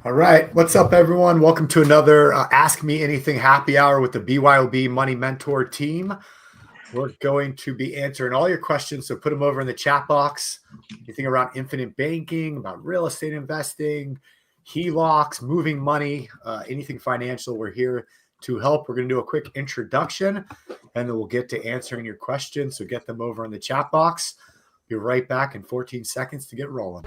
All right. What's up, everyone? Welcome to another Ask Me Anything happy hour with the BYOB Money Mentor team. We're going to be answering all your questions, so put them over in the chat box. Anything around infinite banking, about real estate investing, HELOCs, moving money, anything financial, we're here to help. We're going to do a quick introduction, and then we'll get to answering your questions, so get them over in the chat box. Be right back in 14 seconds to get rolling.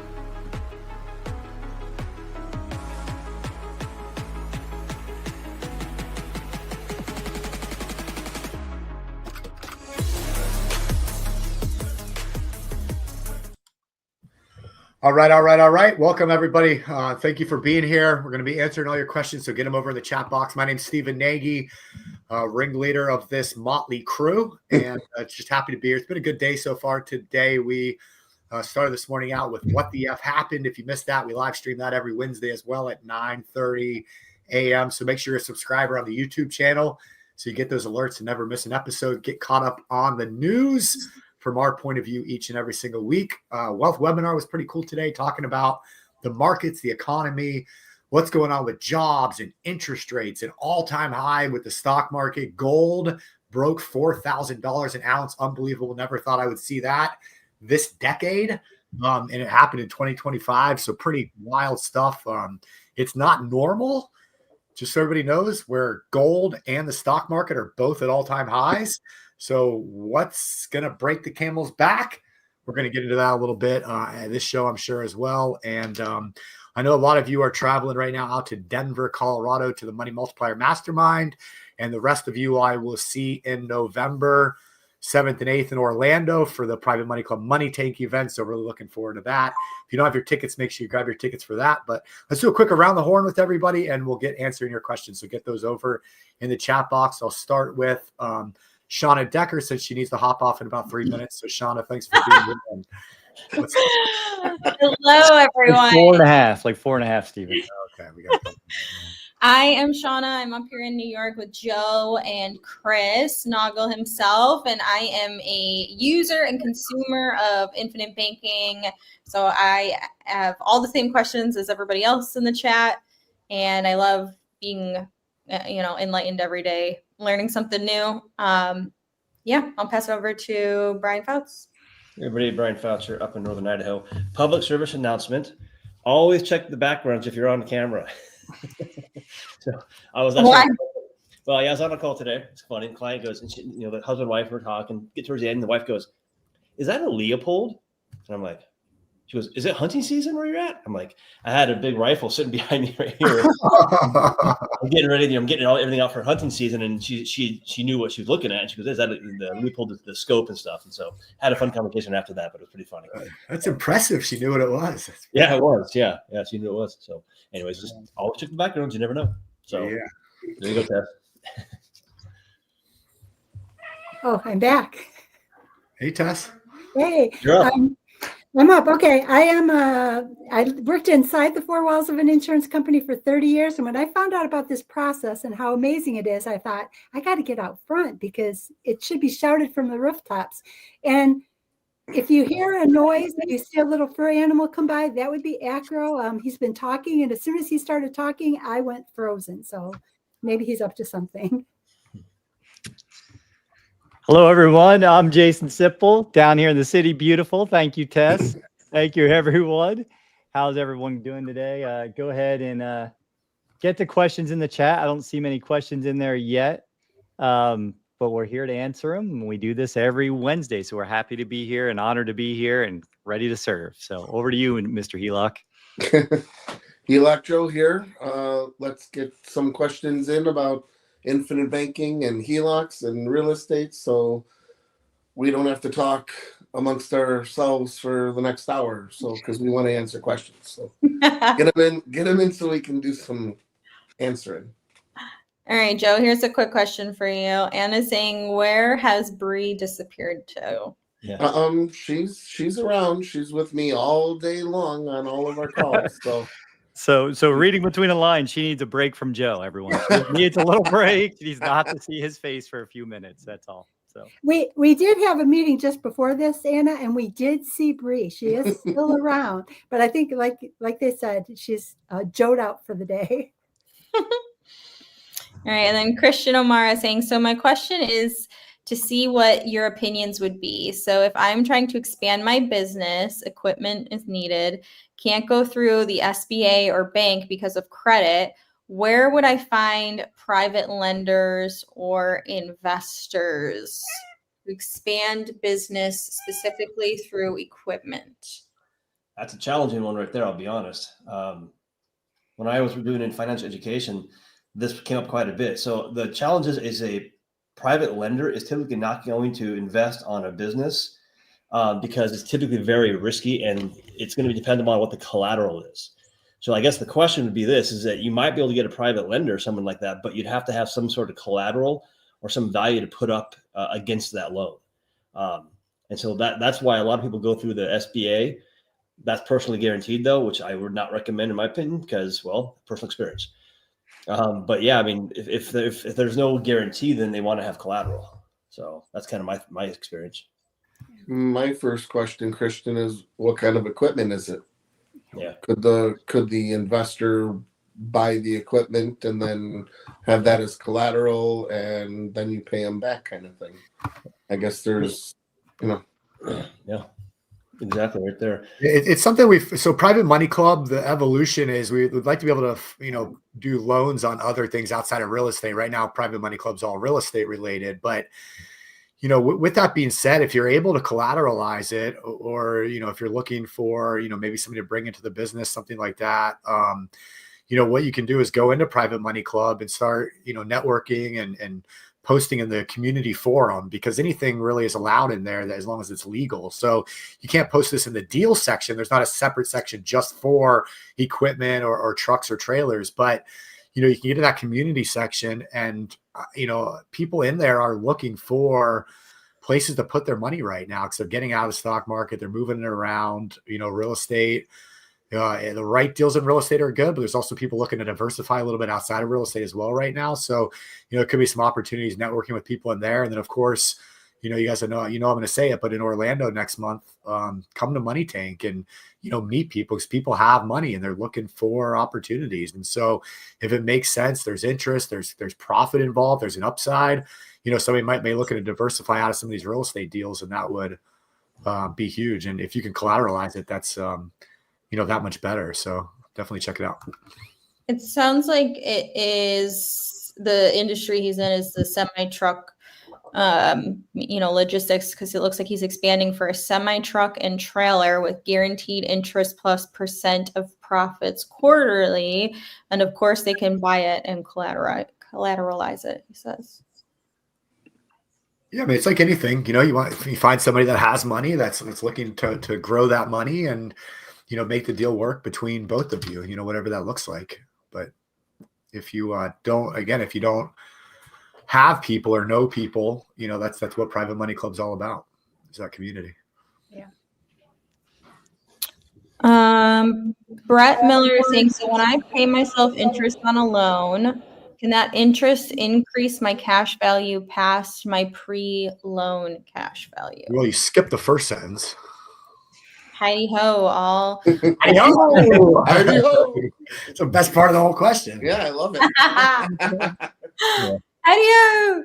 All right. Welcome, everybody. Thank you for being here. We're going to be answering all your questions, so get them over in the chat box. My name's Stephen Nagy, ringleader of this motley crew, and just happy to be here. It's been a good day so far. Today, we started this morning out with What the F Happened. If you missed that, we live stream that every Wednesday as well at 9:30 a.m. So make sure you're a subscriber on the YouTube channel so you get those alerts and never miss an episode. Get caught up on the news from our point of view each and every single week. Wealth webinar was pretty cool today, talking about the markets, the economy, what's going on with jobs and interest rates, an all-time high with the stock market. Gold broke $4,000 an ounce. Unbelievable. Never thought I would see that this decade. And it happened in 2025. So pretty wild stuff. It's not normal, just so everybody knows, where gold and the stock market are both at all-time highs. So what's going to break the camel's back? We're going to get into that a little bit this show, I'm sure, as well. And I know a lot of you are traveling right now out to Denver, Colorado, to the Money Multiplier Mastermind. And the rest of you I will see in November 7th and 8th in Orlando for the Private Money Club Money Tank event. So really looking forward to that. If you don't have your tickets, make sure you grab your tickets for that. But let's do a quick around the horn with everybody, and we'll get answering your questions. So get those over in the chat box. I'll start with Shauna Decker, says she needs to hop off in about 3 minutes. So Shauna, thanks for being here. Hello, everyone. Like four and a half, Stephen. Okay, we got I am Shauna. I'm up here in New York with Joe and Chris Noggle himself, and I am a user and consumer of infinite banking. So I have all the same questions as everybody else in the chat, and I love being, enlightened every day, learning something new. I'll pass it over to Brian Fouts. Everybody, Brian Fouts here up in Northern Idaho. Public service announcement. Always check the backgrounds if you're on camera. So I was on a call today. It's funny. The client goes, and the husband and wife were talking, get towards the end, and the wife goes, "Is that a Leopold?" And I'm like, she goes, "Is it hunting season where you're at?" I'm like, I had a big rifle sitting behind me right here. I'm getting ready. I'm getting everything out for hunting season, and she knew what she was looking at. And she goes, "Is that the Leopold, the scope and stuff?" And so had a fun conversation after that, but it was pretty funny. That's impressive. She knew what it was. Yeah, it was. Yeah, she knew it was. So, anyways, just always check the backgrounds. You never know. So yeah. There you go, Tess. Oh, I'm back. Hey, Tess. Hey, You're up. I'm up. Okay. I worked inside the four walls of an insurance company for 30 years. And when I found out about this process and how amazing it is, I thought, I got to get out front because it should be shouted from the rooftops. And if you hear a noise, if you see a little fur animal come by, that would be Acro. He's been talking. And as soon as he started talking, I went frozen. So maybe he's up to something. Hello, everyone. I'm Jason Sipple down here in the city. Beautiful. Thank you, Tess. Thank you, everyone. How's everyone doing today? Go ahead and get the questions in the chat. I don't see many questions in there yet, but we're here to answer them. We do this every Wednesday, so we're happy to be here and honored to be here and ready to serve. So over to you, Mr. HELOC. HELOC Joe here. Let's get some questions in about infinite banking and HELOCs and real estate, so we don't have to talk amongst ourselves for the next hour. So because we want to answer questions, so get them in, so we can do some answering. All right, Joe. Here's a quick question for you. Anna's saying, "Where has Bree disappeared to?" Yeah. She's around. She's with me all day long on all of our calls. So reading between the lines, she needs a break from Joe, everyone. She needs a little break. She needs not to see his face for a few minutes. That's all. So We did have a meeting just before this, Anna, and we did see Bree. She is still around, but I think like they said, she's Joed out for the day. All right. And then Christian O'Mara saying, so my question is to see what your opinions would be. So if I'm trying to expand my business, equipment is needed, can't go through the SBA or bank because of credit, where would I find private lenders or investors to expand business specifically through equipment? That's a challenging one right there, I'll be honest. When I was doing in financial education, this came up quite a bit. So the challenge is a private lender is typically not going to invest on a business because it's typically very risky and it's going to be dependent on what the collateral is. So I guess the question would be this, is that you might be able to get a private lender or someone like that, but you'd have to have some sort of collateral or some value to put up against that loan. And so that's why a lot of people go through the SBA. That's personally guaranteed though, which I would not recommend in my opinion because, well, personal experience. But yeah, I mean, if there's no guarantee, then they want to have collateral. So that's kind of my experience. My first question, Christian, is what kind of equipment is it? Yeah. Could the investor buy the equipment and then have that as collateral and then you pay them back kind of thing? I guess there's, Yeah, exactly right there. It's something so Private Money Club, the evolution is we would like to be able to, do loans on other things outside of real estate. Right now, Private Money Club's all real estate related, but with that being said, if you're able to collateralize it or, if you're looking for, maybe somebody to bring into the business, something like that, what you can do is go into Private Money Club and start, networking and posting in the community forum, because anything really is allowed in there as long as it's legal. So you can't post this in the deal section. There's not a separate section just for equipment or trucks or trailers, but you can get to that community section and, people in there are looking for places to put their money right now because they're getting out of the stock market. They're moving it around, real estate. The right deals in real estate are good, but there's also people looking to diversify a little bit outside of real estate as well right now. So, it could be some opportunities networking with people in there. And then of course, you guys know, I'm going to say it, but in Orlando next month, come to Money Tank and, meet people because people have money and they're looking for opportunities. And so if it makes sense, there's interest, there's profit involved, there's an upside, somebody may be looking to diversify out of some of these real estate deals, and that would be huge. And if you can collateralize it, that's, that much better. So definitely check it out. It sounds like it is the industry he's in is the semi-truck, logistics, because it looks like he's expanding for a semi-truck and trailer with guaranteed interest plus % of profits quarterly. And of course they can buy it and collateralize it, he says. Yeah, I mean, it's like anything, you find somebody that has money that's looking to grow that money and, make the deal work between both of you, whatever that looks like. But if you if you don't have people or know people, that's what Private Money Club's all about, is that community. Yeah. Brett Miller is saying, so when I pay myself interest on a loan, can that interest increase my cash value past my pre-loan cash value? Well, you skipped the first sentence. Heidi ho, all. Heidi ho! Heidi ho! It's the best part of the whole question. Yeah, I love it. Heidi ho!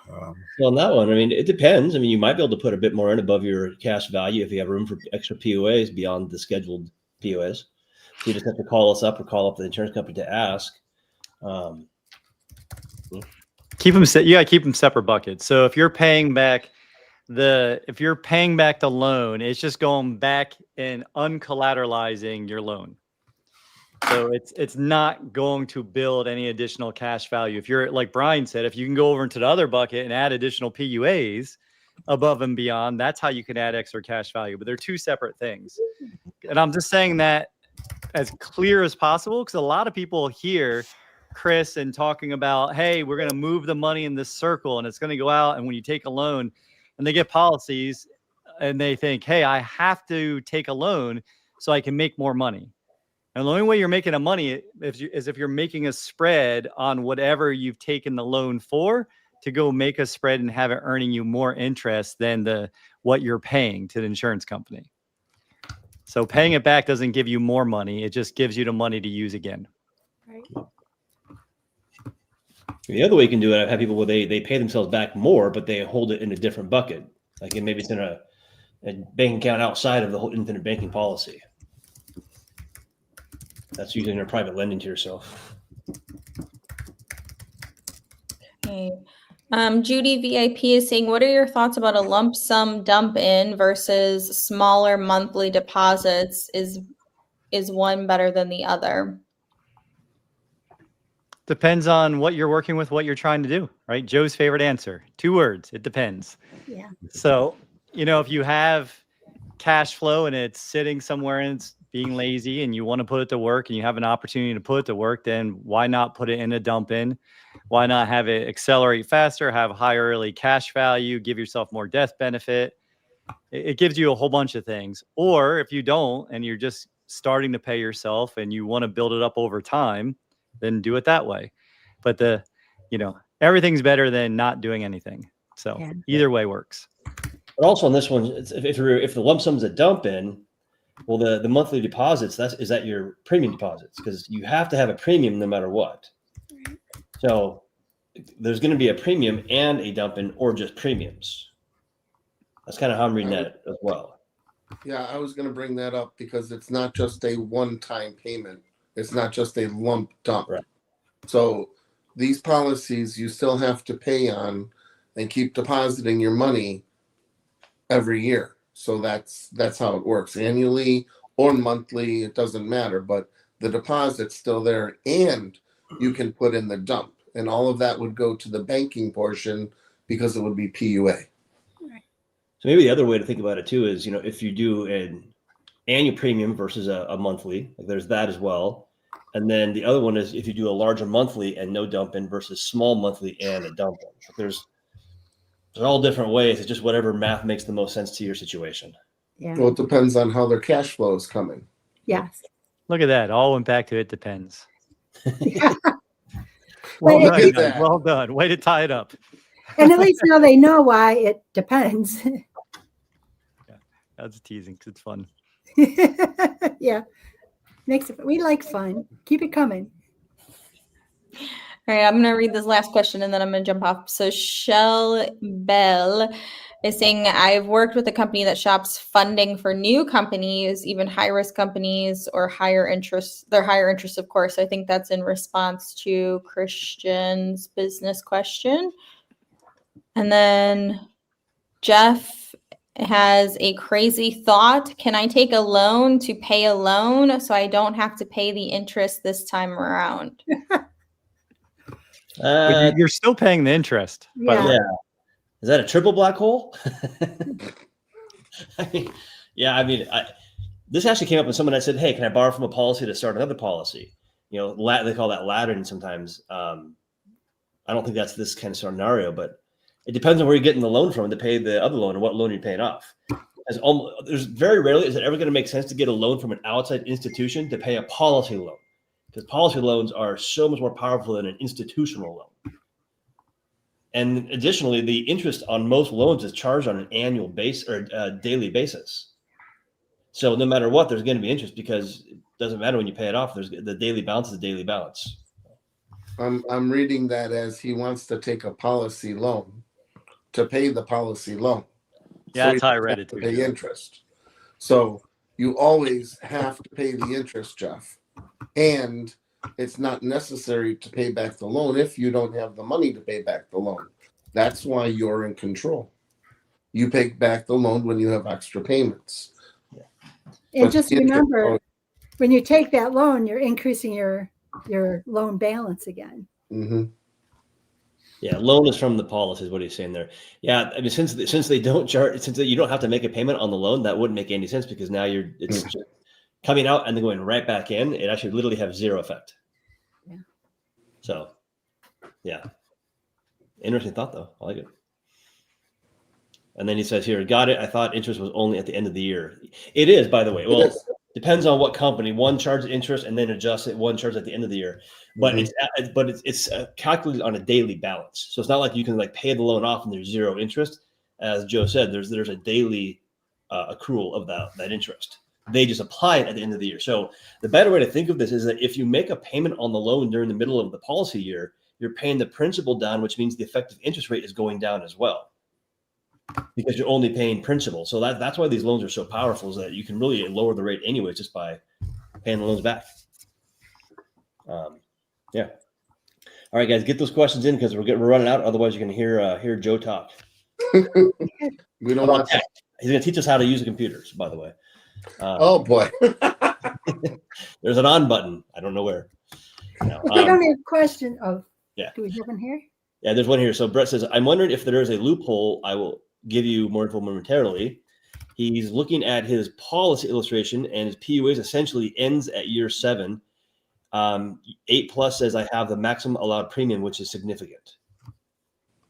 Well, on that one, I mean, it depends. I mean, you might be able to put a bit more in above your cash value if you have room for extra POAs beyond the scheduled POAs. So you just have to call us up or call up the insurance company to ask. Keep them. You got to keep them separate buckets. So if you're paying back the loan, it's just going back and uncollateralizing your loan. So it's not going to build any additional cash value. If you're, like Brian said, if you can go over into the other bucket and add additional PUAs above and beyond, that's how you can add extra cash value. But they're two separate things. And I'm just saying that as clear as possible, because a lot of people hear Chris and talking about, hey, we're going to move the money in this circle and it's going to go out. And when you take a loan and they get policies and they think, hey, I have to take a loan so I can make more money. And the only way you're making a money is if you're making a spread on whatever you've taken the loan for, to go make a spread and have it earning you more interest than what you're paying to the insurance company. So paying it back doesn't give you more money. It just gives you the money to use again. Right. The other way you can do it, I've had people where they pay themselves back more, but they hold it in a different bucket. Like maybe it's in a bank account outside of the whole infinite banking policy. That's usually in your private lending to yourself. Okay. Judy VIP is saying, what are your thoughts about a lump sum dump in versus smaller monthly deposits? Is one better than the other? Depends on what you're working with, what you're trying to do, right? Joe's favorite answer, 2 words, it depends. Yeah. So, if you have cash flow and it's sitting somewhere and it's being lazy and you want to put it to work and you have an opportunity to put it to work, then why not put it in a dump in? Why not have it accelerate faster, have higher early cash value, give yourself more death benefit? It gives you a whole bunch of things. Or if you don't, and you're just starting to pay yourself and you want to build it up over time, then do it that way. But everything's better than not doing anything. So either way works. But also on this one, if the lump sum is a dump in, well, the monthly deposits, is that your premium deposits? Because you have to have a premium no matter what. So there's going to be a premium and a dump in, or just premiums. That's kind of how I'm reading that as well. Yeah, I was going to bring that up because it's not just a one-time payment. It's not just a lump dump. Right. So these policies you still have to pay on and keep depositing your money every year. So that's how it works. Annually or monthly, it doesn't matter, but the deposit's still there and you can put in the dump. And all of that would go to the banking portion because it would be PUA. So maybe the other way to think about it too is, if you do an annual premium versus a monthly, like there's that as well. And then the other one is if you do a larger monthly and no dump in versus small monthly and a dump in. So there's all different ways. It's just whatever math makes the most sense to your situation. Yeah. Well, it depends on how their cash flow is coming. Yes. Look at that. All went back to it depends. Yeah. Well But done, Look at guys. Well done. Way to tie it up. And at least now they know why it depends. That's teasing because it's fun. Yeah. We like fun. Keep it coming. All right, I'm going to read this last question and then I'm going to jump off. So Shell Bell is saying, I've worked with a company that shops funding for new companies, even high-risk companies or higher interest. They're higher interest, of course. I think that's in response to Christian's business question. And then Jeff has a crazy thought. Can I take a loan to pay a loan so I don't have to pay the interest this time around? But you're still paying the interest. Yeah. Yeah. Is that a triple black hole? This actually came up with someone that said, hey, can I borrow from a policy to start another policy? They call that laddering sometimes. I don't think that's this kind of scenario, but it depends on where you're getting the loan from to pay the other loan and what loan you're paying off. There's very rarely is it ever going to make sense to get a loan from an outside institution to pay a policy loan, because policy loans are so much more powerful than an institutional loan. And additionally, the interest on most loans is charged on an annual base or daily basis. So no matter what, there's going to be interest because it doesn't matter when you pay it off. There's the daily balance is a daily balance. I'm reading that as he wants to take a policy loan to pay the policy loan. Yeah, So that's how I read it too. pay interest. So you always have to pay the interest, Jeff. And it's not necessary to pay back the loan if you don't have the money to pay back the loan. That's why you're in control. You pay back the loan when you have extra payments. And But just the interest- remember, when you take that loan, you're increasing your loan balance again. Mm-hmm. Yeah, loan is from the policies. What are you saying there? Yeah, I mean, since they don't charge, you don't have to make a payment on the loan, that wouldn't make any sense because now it's just coming out and then going right back in. It actually literally have zero effect. Yeah. So, yeah, interesting thought though. I like it. And then he says here, got it. I thought interest was only at the end of the year. It is, by the way. Well, Depends on what company. One charges interest and then adjusts it. One charges at the end of the year, but it's calculated on a daily balance. So it's not like you can like pay the loan off and there's zero interest. As Joe said, there's a daily accrual of that interest. They just apply it at the end of the year. So the better way to think of this is that if you make a payment on the loan during the middle of the policy year, you're paying the principal down, which means the effective interest rate is going down as well, because you're only paying principal. So that's why these loans are so powerful, is that you can really lower the rate anyway just by paying the loans back. Yeah. All right, guys, get those questions in because we're running out. Otherwise, you're going to hear Joe talk. We don't want that. He's going to teach us how to use the computers, by the way. Oh boy. There's an on button. I don't know where. No, I don't have a question. Oh, yeah. Do we have one here? Yeah, there's one here. So Brett says, I'm wondering if there is a loophole. I will give you more info momentarily. He's looking at his policy illustration, and his PUAs essentially ends at year 7. 8+ says I have the maximum allowed premium, which is significant.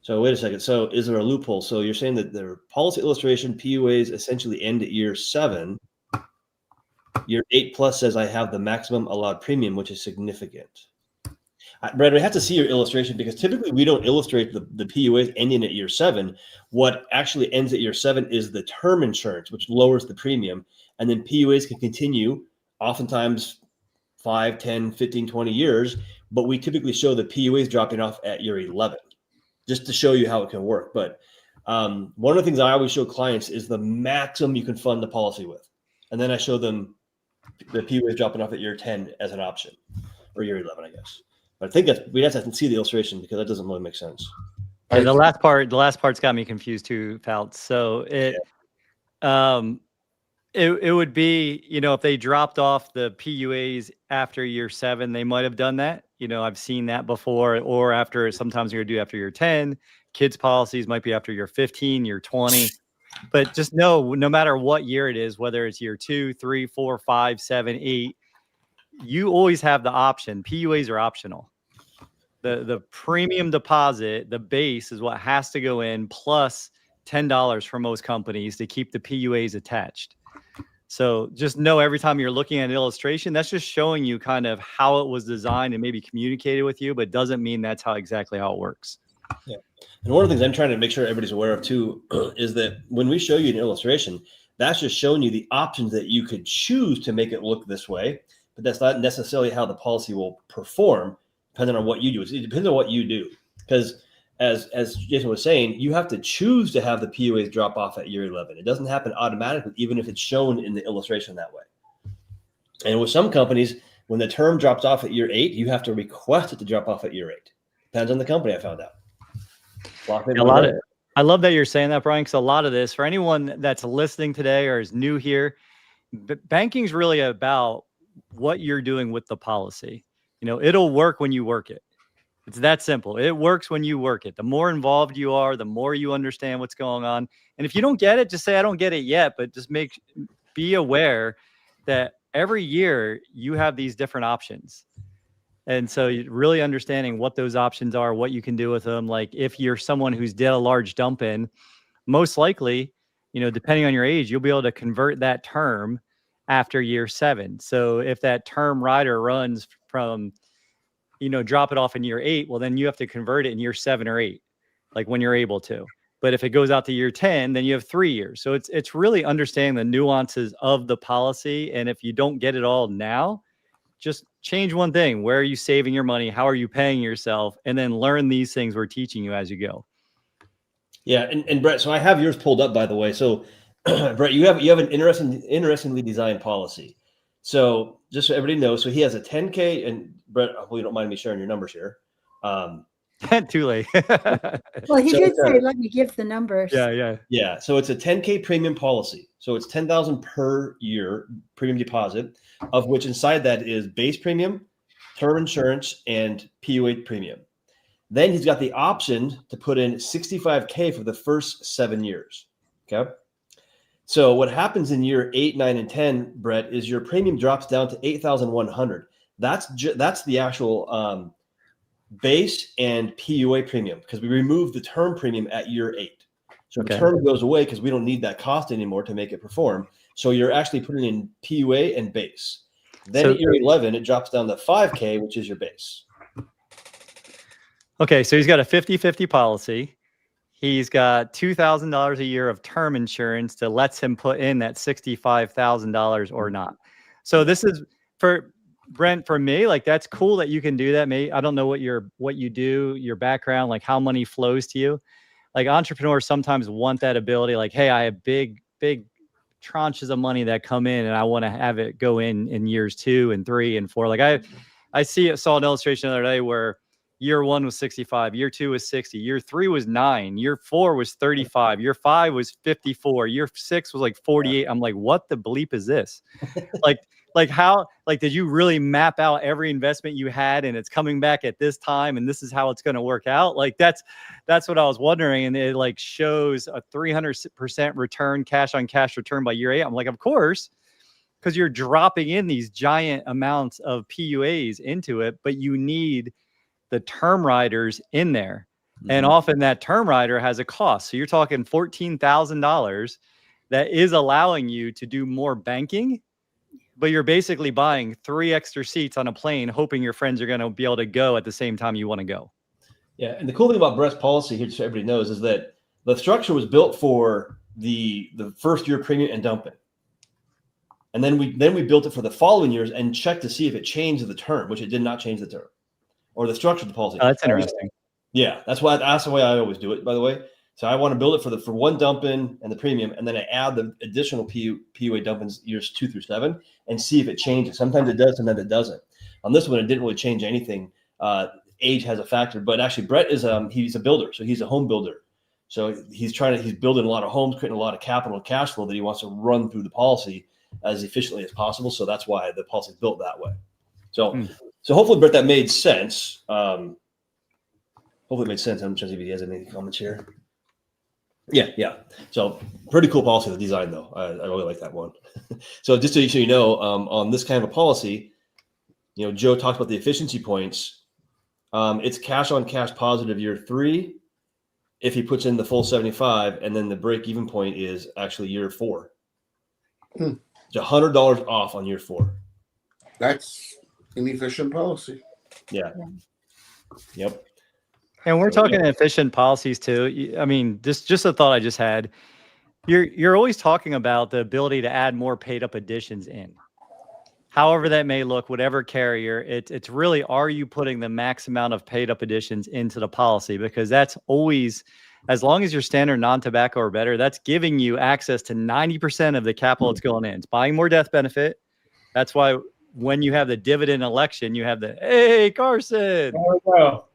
So wait a second. So is there a loophole? So you're saying that their policy illustration PUAs essentially end at year 7. Year 8+ says I have the maximum allowed premium, which is significant. Brad, we have to see your illustration because typically we don't illustrate the PUAs ending at year 7. What actually ends at year 7 is the term insurance, which lowers the premium. And then PUAs can continue oftentimes 5, 10, 15, 20 years. But we typically show the PUAs dropping off at year 11 just to show you how it can work. But one of the things I always show clients is the maximum you can fund the policy with. And then I show them the PUAs dropping off at year 10 as an option, or year 11, I guess. But I think we have to see the illustration because that doesn't really make sense. Yeah, the last part's got me confused too, Fouts. So it would be, if they dropped off the PUAs after year 7, they might have done that. I've seen that before, or sometimes you're going to do after year 10. Kids policies might be after year 15, year 20. But just know, no matter what year it is, whether it's year 2, 3, 4, 5, 7, 8, you always have the option. PUAs are optional. The premium deposit, the base, is what has to go in, plus $10 for most companies to keep the PUAs attached. So just know every time you're looking at an illustration, that's just showing you kind of how it was designed and maybe communicated with you, but doesn't mean that's exactly how it works. Yeah. And one of the things I'm trying to make sure everybody's aware of too is that when we show you an illustration, that's just showing you the options that you could choose to make it look this way, but that's not necessarily how the policy will perform, depending on what you do. It depends on what you do, because as Jason was saying, you have to choose to have the PUAs drop off at year 11. It doesn't happen automatically, even if it's shown in the illustration that way. And with some companies, when the term drops off at year 8, you have to request it to drop off at year 8. Depends on the company, I found out. I love that you're saying that, Brian, because a lot of this, for anyone that's listening today or is new here, banking is really about what you're doing with the policy. It'll work when you work it. It's that simple. It works when you work it. The more involved you are, the more you understand what's going on. And if you don't get it, just say, I don't get it yet, but just be aware that every year you have these different options. And so really understanding what those options are, what you can do with them. Like if you're someone who's did a large dump in, most likely, depending on your age, you'll be able to convert that term after year 7. So if that term rider runs from, drop it off in year 8, well, then you have to convert it in year 7 or 8, like when you're able to. But if it goes out to year 10, then you have 3 years. So it's really understanding the nuances of the policy. And if you don't get it all now, just change one thing. Where are you saving your money? How are you paying yourself? And then learn these things we're teaching you as you go. Yeah. And Brett, so I have yours pulled up, by the way. So Brett, you have an interestingly designed policy. So just so everybody knows, so he has a 10K, and Brett, hopefully you don't mind me sharing your numbers here. Too late. Well, he did say, let me give the numbers. Yeah. So it's a 10K premium policy. So it's $10,000 per year premium deposit, of which inside that is base premium, term insurance, and PUA premium. Then he's got the option to put in $65K for the first 7 years. Okay. So what happens in year 8, 9, and 10, Brett, is your premium drops down to $8,100. That's the actual base and PUA premium, because we removed the term premium at year 8. So the term goes away because we don't need that cost anymore to make it perform. So you're actually putting in PUA and base. Then at year 11, it drops down to 5K, which is your base. Okay, so he's got a 50-50 policy. He's got $2,000 a year of term insurance that lets him put in that $65,000 or not. So this is for Brent, for me, like that's cool that you can do that. Maybe I don't know what you do, your background, like how money flows to you. Like entrepreneurs sometimes want that ability, like, hey, I have big tranches of money that come in and I want to have it go in years 2 and 3 and 4. Like I saw an illustration the other day where year 1 was 65, year 2 was 60, year 3 was 9, year 4 was 35, year 5 was 54, year 6 was like 48. I'm like, what the bleep is this? like how, like, did you really map out every investment you had and it's coming back at this time and this is how it's going to work out? Like that's what I was wondering. And it like shows a 300% return, cash on cash return by year 8. I'm like, of course, because you're dropping in these giant amounts of PUAs into it, but you need the term riders in there. Mm-hmm. And often that term rider has a cost. So you're talking $14,000 that is allowing you to do more banking, but you're basically buying 3 extra seats on a plane, hoping your friends are going to be able to go at the same time you want to go. Yeah. And the cool thing about Brett's policy here, so everybody knows, is that the structure was built for the first year premium and dumping. And then we built it for the following years and checked to see if it changed the term, which it did not change the term or the structure of the policy. Oh, that's interesting. Yeah. That's the way I always do it, by the way. So I want to build it for one dump-in and the premium, and then I add the additional PUA dump-ins years 2 through 7 and see if it changes. Sometimes it does, sometimes it doesn't. On this one, it didn't really change anything. Age has a factor, but actually Brett is he's a builder, so he's a home builder. So he's building a lot of homes, creating a lot of capital and cash flow that he wants to run through the policy as efficiently as possible. So that's why the policy is built that way. So hopefully, Brett, that made sense. Hopefully it made sense. I'm trying to see if he has any comments here. Yeah. So pretty cool policy, the design though. I really like that one. So just so you know, on this kind of a policy, Joe talked about the efficiency points. It's cash on cash positive year 3 if he puts in the full 75, and then the break even point is actually year 4. It's $100 off on year 4. That's an efficient policy. Yeah. Yep. And we're talking efficient policies too. I mean, just a thought I just had. You're always talking about the ability to add more paid up additions in. However that may look, whatever carrier, it's really, are you putting the max amount of paid up additions into the policy? Because that's always, as long as you're standard non-tobacco or better, that's giving you access to 90% of the capital that's going in. It's buying more death benefit. That's why when you have the dividend election, you have the, hey, Carson. There we go.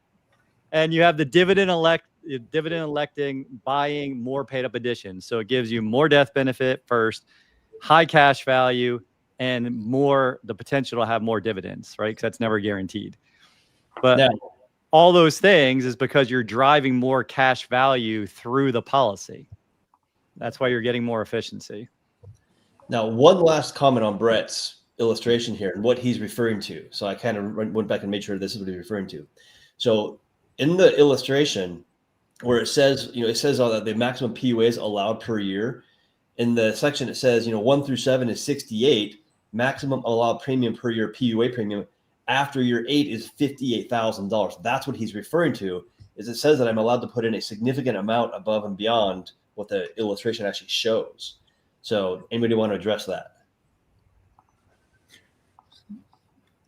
And you have the dividend electing buying more paid up additions. So it gives you more death benefit first, high cash value, and more the potential to have more dividends, right? Because that's never guaranteed. But all those things is because you're driving more cash value through the policy. That's why you're getting more efficiency. Now, one last comment on Brett's illustration here and what he's referring to. So I kind of went back and made sure this is what he's referring to. So in the illustration where it says, that the maximum PUAs allowed per year, in the section it says, 1 through 7 is 68, maximum allowed premium per year, PUA premium after year 8 is $58,000. That's what he's referring to, is it says that I'm allowed to put in a significant amount above and beyond what the illustration actually shows. So anybody want to address that?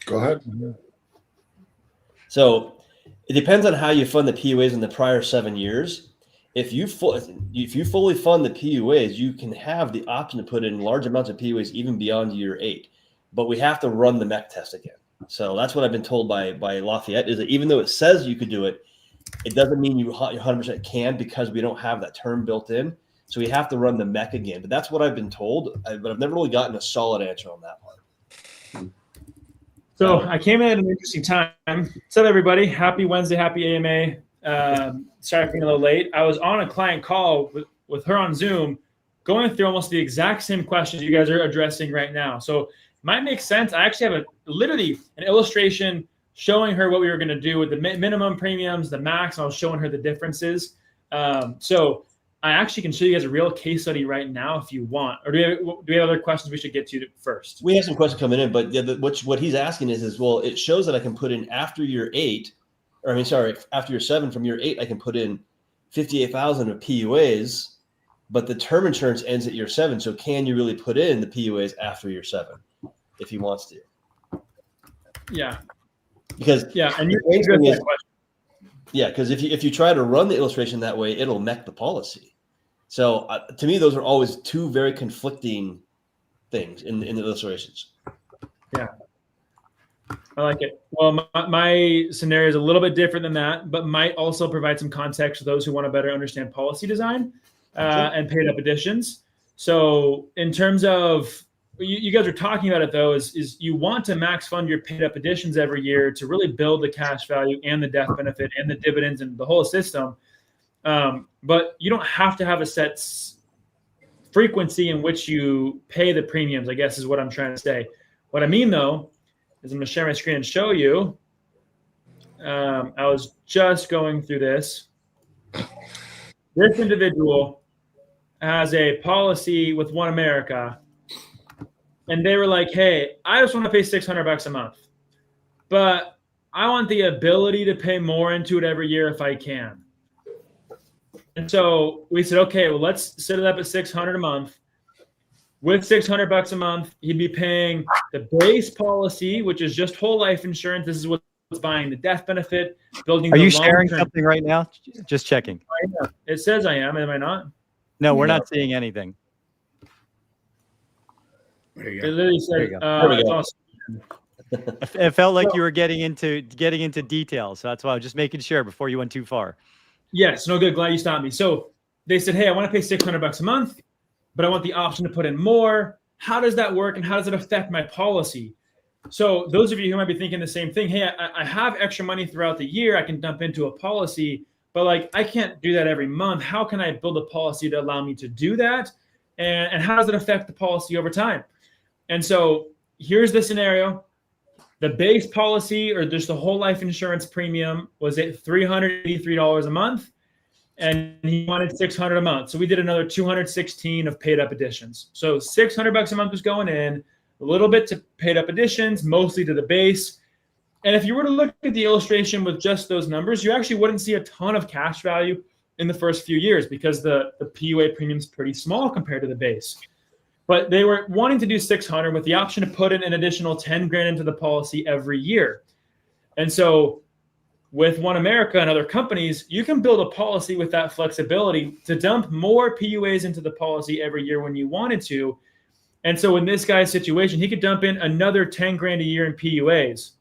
Go ahead. So it depends on how you fund the PUAs in the prior 7 years. If you fully fund the PUAs, you can have the option to put in large amounts of PUAs even beyond year 8. But we have to run the MEC test again. So that's what I've been told by Lafayette, is that even though it says you could do it, it doesn't mean you 100% can, because we don't have that term built in. So we have to run the MEC again. But that's what I've been told. But I've never really gotten a solid answer on that part. So I came in at an interesting time. What's up, everybody? Happy Wednesday, happy AMA. Sorry for being a little late. I was on a client call with her on Zoom, going through almost the exact same questions you guys are addressing right now. So it might make sense. I actually have literally an illustration showing her what we were going to do with the minimum premiums, the max, and I was showing her the differences. So I actually can show you guys a real case study right now if you want. Or do we have other questions we should get to first? We have some questions coming in, but what he's asking is, well, it shows that I can put in after year 8, or I mean, sorry, after year 7 from year 8, I can put in 58,000 of PUAs, but the term insurance ends at year 7. So can you really put in the PUAs after year 7 if he wants to? Yeah. Because and because if you try to run the illustration that way, it'll mech the policy. So to me, those are always two very conflicting things in the illustrations. Yeah, I like it. Well, my scenario is a little bit different than that, but might also provide some context for those who want to better understand policy design and paid up additions. So in terms of, you guys are talking about it though, is you want to max fund your paid up additions every year to really build the cash value and the death benefit and the dividends and the whole system. But you don't have to have a set frequency in which you pay the premiums, I guess is what I'm trying to say. What I mean though, is I'm gonna share my screen and show you. I was just going through this. This individual has a policy with One America, and they were like, hey, I just want to pay $600 a month, but I want the ability to pay more into it every year if I can. And so we said, okay, well, let's set it up at $600 a month. With $600 a month, he'd be paying the base policy, which is just whole life insurance. This is what's buying the death benefit, building. Are you sharing something right now? Just checking. It says I am. Am I not? No, we're not seeing anything. There you It go. literally said, There we go. awesome. It felt like you were getting into details, so that's why I was just making sure before you went too far. Yes, no good. Glad you stopped me. So they said, hey, I want to pay $600 a month, but I want the option to put in more. How does that work, and how does it affect my policy? So those of you who might be thinking the same thing, hey, I have extra money throughout the year I can dump into a policy, but like I can't do that every month. How can I build a policy to allow me to do that? And how does it affect the policy over time? And so here's the scenario. The base policy, or just the whole life insurance premium, was at $383 a month, and he wanted $600 a month. So we did another 216 of paid up additions. So $600 a month was going in, a little bit to paid up additions, mostly to the base. And if you were to look at the illustration with just those numbers, you actually wouldn't see a ton of cash value in the first few years because the PUA premium is pretty small compared to the base. But they were wanting to do 600 with the option to put in an additional 10 grand into the policy every year. And so with One America and other companies, you can build a policy with that flexibility to dump more PUAs into the policy every year when you wanted to. And so in this guy's situation, he could dump in another 10 grand a year in PUAs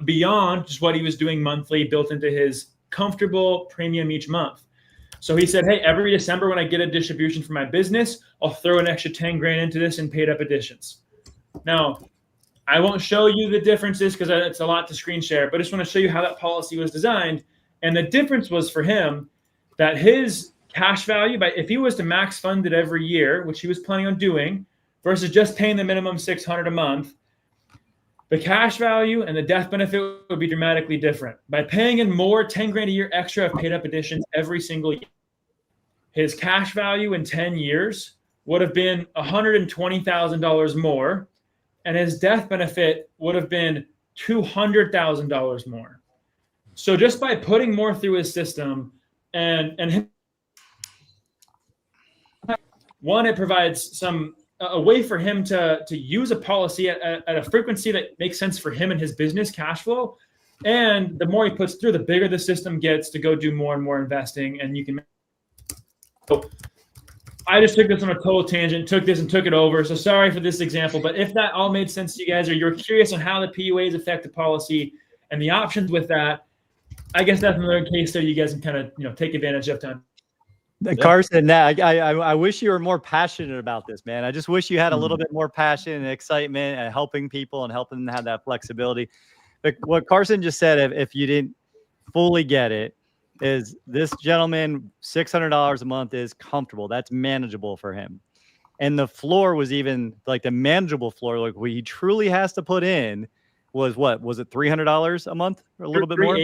beyond just what he was doing monthly, built into his comfortable premium each month. So he said, hey, every December when I get a distribution from my business, I'll throw an extra 10 grand into this and paid up additions. Now, I won't show you the differences because it's a lot to screen share, but I just want to show you how that policy was designed. And the difference was for him that his cash value, if he was to max fund it every year, which he was planning on doing, versus just paying the minimum $600 a month, the cash value and the death benefit would be dramatically different. By paying in more 10 grand a year extra of paid up additions every single year, his cash value in 10 years would have been $120,000 more, and his death benefit would have been $200,000 more. So just by putting more through his system and one, it provides a way for him to use a policy at a frequency that makes sense for him and his business cash flow. And the more he puts through, the bigger the system gets to go do more and more investing. And you can. So I just took this on a total tangent, took this and took it over. So sorry for this example, but if that all made sense to you guys, or you're curious on how the PUAs affect the policy and the options with that, I guess that's another case study you guys can kind of take advantage of time. Carson, I wish you were more passionate about this, man. I just wish you had a little bit more passion and excitement and helping people and helping them have that flexibility. But what Carson just said, if you didn't fully get it, is this gentleman, $600 a month is comfortable. That's manageable for him. And the floor was even like the manageable floor, like what he truly has to put in was what? Was it $300 a month or a little bit more?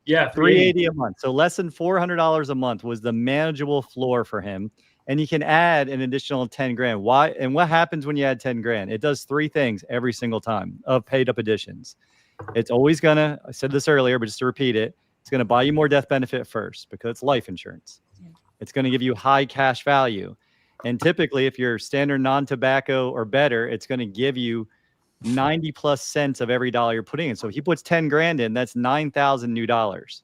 Yeah, $380 a month. So less than $400 a month was the manageable floor for him. And you can add an additional 10 grand. Why? And what happens when you add 10 grand? It does three things every single time of paid up additions. It's always gonna, I said this earlier, but just to repeat it, it's gonna buy you more death benefit first because it's life insurance. It's gonna give you high cash value. And typically if you're standard non-tobacco or better, it's gonna give you 90 plus cents of every dollar you're putting in. So if he puts 10 grand in, that's 9,000 new dollars.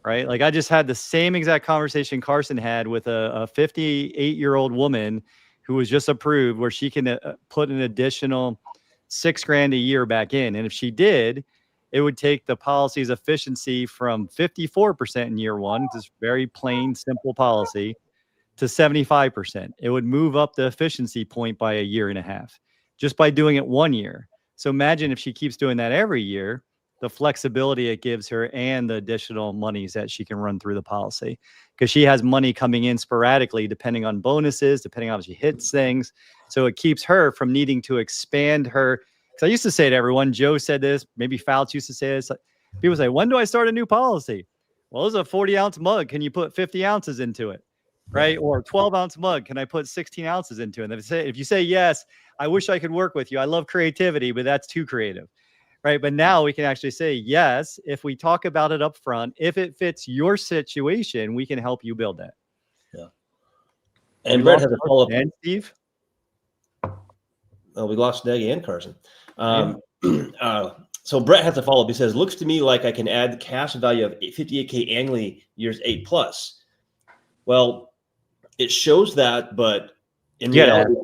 Right? Like I just had the same exact conversation Carson had with a 58-year-old woman who was just approved where she can put an additional $6 grand a year back in. And if she did, it would take the policy's efficiency from 54% in year one, this very plain, simple policy, to 75%. It would move up the efficiency point by a year and a half just by doing it 1 year. So imagine if she keeps doing that every year, the flexibility it gives her and the additional monies that she can run through the policy, because she has money coming in sporadically, depending on bonuses, depending on how she hits things. So it keeps her from needing to expand her. Because I used to say to everyone, Joe said this, maybe Fouts used to say this. People say, when do I start a new policy? Well, this is a 40-ounce mug. Can you put 50 ounces into it? Right? Or 12-ounce mug. Can I put 16 ounces into it? And if you say yes, I wish I could work with you. I love creativity, but that's too creative. Right. But now we can actually say, yes, if we talk about it up front, if it fits your situation, we can help you build that. Yeah. And Brett has a follow-up. And Steve? Oh, we lost Nagy and Carson. So Brett has a follow-up. He says, looks to me like I can add the cash value of $58K annually years 8+. Well, it shows that, but in reality,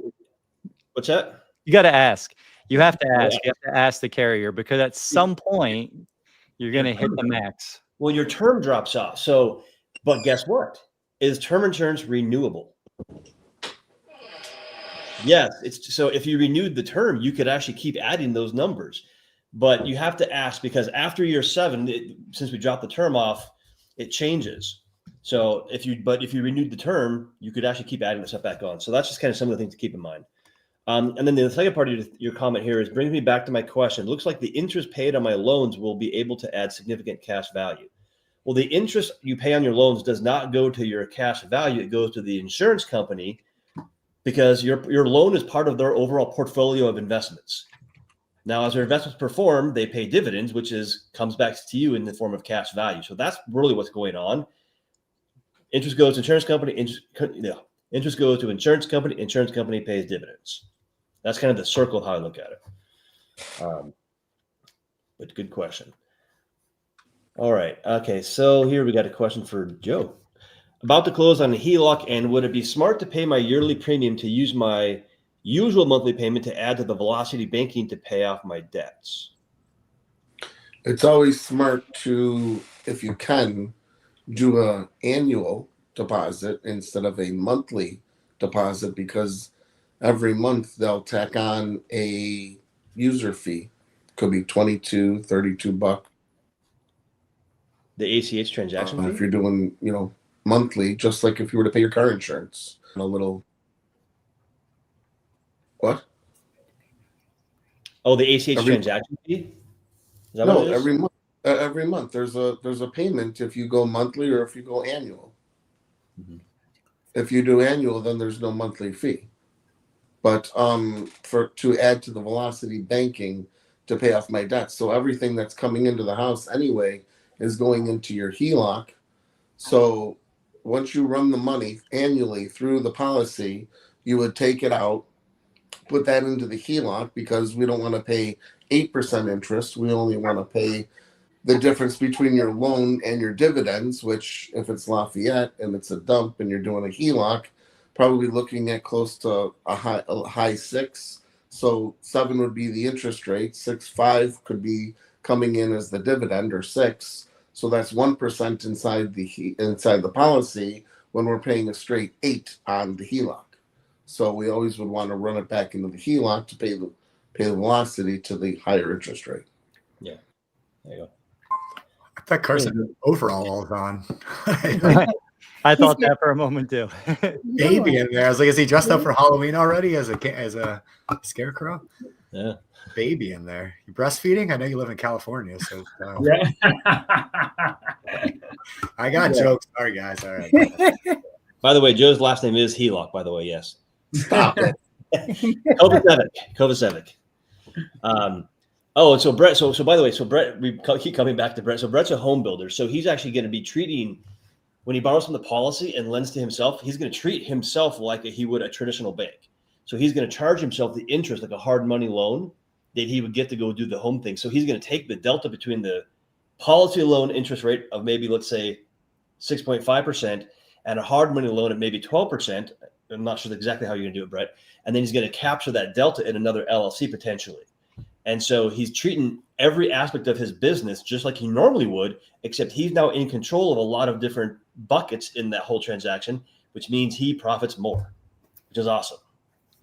what's that? You got to ask. You have to ask. You have to ask the carrier, because at some point you're going to hit the max. Well, your term drops off. So, but guess what? Is term insurance renewable? Yes. So if you renewed the term, you could actually keep adding those numbers, but you have to ask, because after year 7, since we dropped the term off, it changes. So if you renewed the term, you could actually keep adding the stuff back on. So that's just kind of some of the things to keep in mind. And then the second part of your comment here brings me back to my question. It looks like the interest paid on my loans will be able to add significant cash value. Well, the interest you pay on your loans does not go to your cash value. It goes to the insurance company, because your loan is part of their overall portfolio of investments. Now, as their investments perform, they pay dividends, which comes back to you in the form of cash value. So that's really what's going on. Interest goes to insurance company. Interest goes to insurance company pays dividends. That's kind of the circle of how I look at it. But good question. All right. Okay. So here we got a question for Joe. About to close on a HELOC, and would it be smart to pay my yearly premium to use my usual monthly payment to add to the Velocity banking to pay off my debts? It's always smart to, if you can, do an annual deposit instead of a monthly deposit, because every month they'll tack on a user fee. Could be $22, $32. The ACH transaction fee? If you're doing, monthly, just like if you were to pay your car insurance. A little. What? Oh, the ACH transaction fee? No, every month. Every month there's a payment if you go monthly or if you go annual. Mm-hmm. If you do annual, then there's no monthly fee. But to add to the Velocity banking to pay off my debts. So everything that's coming into the house anyway is going into your HELOC. So once you run the money annually through the policy, you would take it out, put that into the HELOC, because we don't want to pay 8% interest. We only want to pay the difference between your loan and your dividends, which if it's Lafayette and it's a dump and you're doing a HELOC, probably looking at close to a high 6. So 7 would be the interest rate. 6.5 could be coming in as the dividend, or 6. So that's 1% inside the policy when we're paying a straight 8 on the HELOC. So we always would want to run it back into the HELOC to pay the Velocity to the higher interest rate. Yeah, there you go. I thought Carson overall was on. I thought that for a moment too. Baby in there. I was like, is he dressed up for Halloween already as a scarecrow? Yeah. baby in there. You breastfeeding? I know you live in California, so Yeah. I got jokes. Sorry, guys. All right. By the way, Joe's last name is Helock, by the way. Yes. Stop it. Kovacevic. So Brett, so by the way, so Brett, we keep coming back to Brett. So Brett's a home builder. So he's actually going to be treating, when he borrows from the policy and lends to himself, he's going to treat himself like he would a traditional bank. So he's going to charge himself the interest like a hard money loan that he would get to go do the home thing. So he's going to take the delta between the policy loan interest rate of maybe, let's say, 6.5% and a hard money loan at maybe 12%. I'm not sure exactly how you're going to do it, Brett. And then he's going to capture that delta in another LLC potentially. And so he's treating every aspect of his business just like he normally would, except he's now in control of a lot of different buckets in that whole transaction, which means he profits more, which is awesome.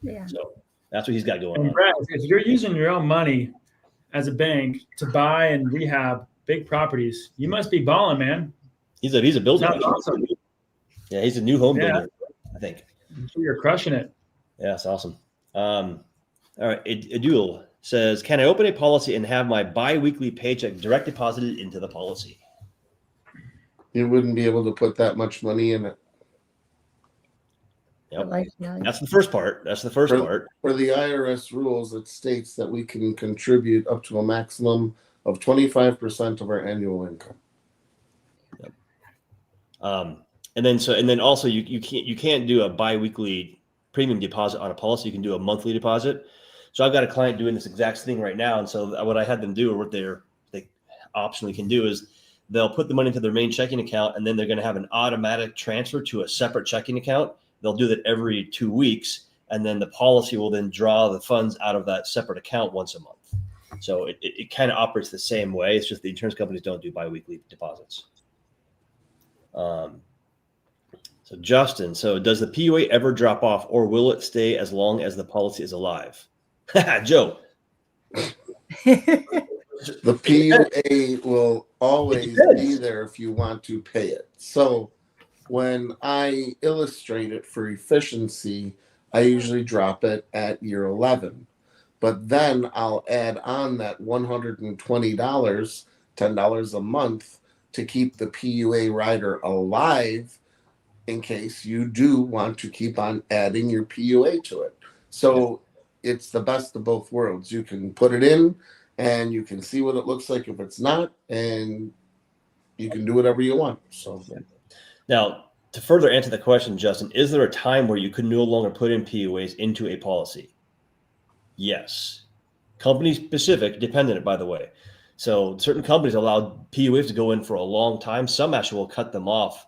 Yeah. So that's what he's got going And on. Brett, if you're using your own money as a bank to buy and rehab big properties, you must be balling, man. He's a builder. That's awesome. Yeah, he's a new home builder, I think. I'm sure you're crushing it. Yeah, that's awesome. All right, Adul says, can I open a policy and have my bi-weekly paycheck direct deposited into the policy? You wouldn't be able to put that much money in it. Yep. Yeah. That's the first part. That's the first part. For the IRS rules, it states that we can contribute up to a maximum of 25% of our annual income. Yep. And then also you can't do a bi-weekly premium deposit on a policy. You can do a monthly deposit. So I've got a client doing this exact thing right now. And so what I had them do, or what they optionally can do, is they'll put the money into their main checking account, and then they're going to have an automatic transfer to a separate checking account. They'll do that every 2 weeks, and then the policy will then draw the funds out of that separate account once a month. So it kind of operates the same way. It's just the insurance companies don't do biweekly deposits. So Justin, so does the PUA ever drop off, or will it stay as long as the policy is alive? Joe. The PUA will always be there if you want to pay it. So when I illustrate it for efficiency, I usually drop it at year 11. But then I'll add on that $120, $10 a month to keep the PUA rider alive in case you do want to keep on adding your PUA to it. So it's the best of both worlds. You can put it in and you can see what it looks like if it's not, and you can do whatever you want. So now, to further answer the question, Justin, is there a time where you could no longer put in PUAs into a policy? Yes. Company specific, dependent, by the way. So certain companies allow PUAs to go in for a long time. Some actually will cut them off.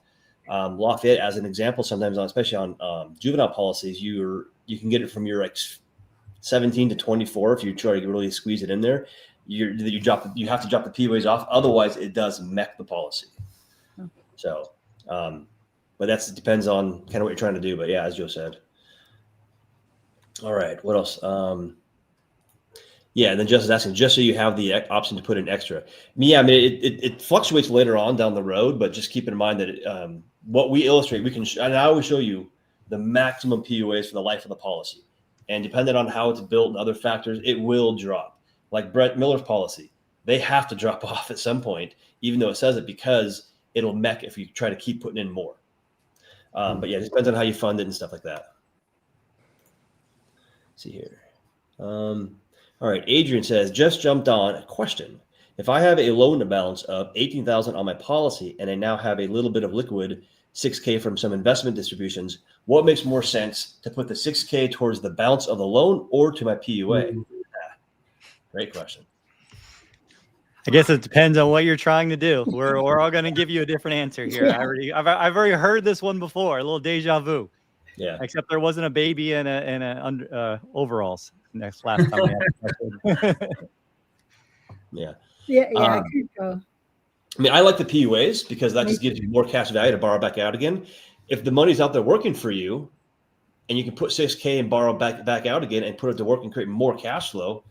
Lafayette, as an example, sometimes especially on juvenile policies, you can get it from your 17 to 24 if you try to really squeeze it in there. You have to drop the PUAs off, otherwise it does mech the policy. So, but it depends on kind of what you're trying to do. But yeah, as Joe said. All right, what else? Yeah, and then Justin's asking, just so you have the option to put in extra. Yeah, I mean, it fluctuates later on down the road, but just keep in mind that what we illustrate, and I always show you the maximum PUAs for the life of the policy. And depending on how it's built and other factors, it will drop. Like Brett Miller's policy, they have to drop off at some point, even though it says it, because it'll mech if you try to keep putting in more. But yeah, it depends on how you fund it and stuff like that. Let's see here. All right, Adrian says, just jumped on a question. If I have a loan balance of $18,000 on my policy and I now have a little bit of liquid, $6K from some investment distributions, what makes more sense, to put the $6K towards the balance of the loan or to my PUA? Great question. I guess it depends on what you're trying to do. We're all going to give you a different answer here. I've already heard this one before, a little deja vu. Yeah. Except there wasn't a baby in overalls. Last time. Yeah. I could go. I mean, I like the PUAs because that just gives you more cash value to borrow back out again. If the money's out there working for you, and you can put $6K and borrow back out again and put it to work and create more cash flow,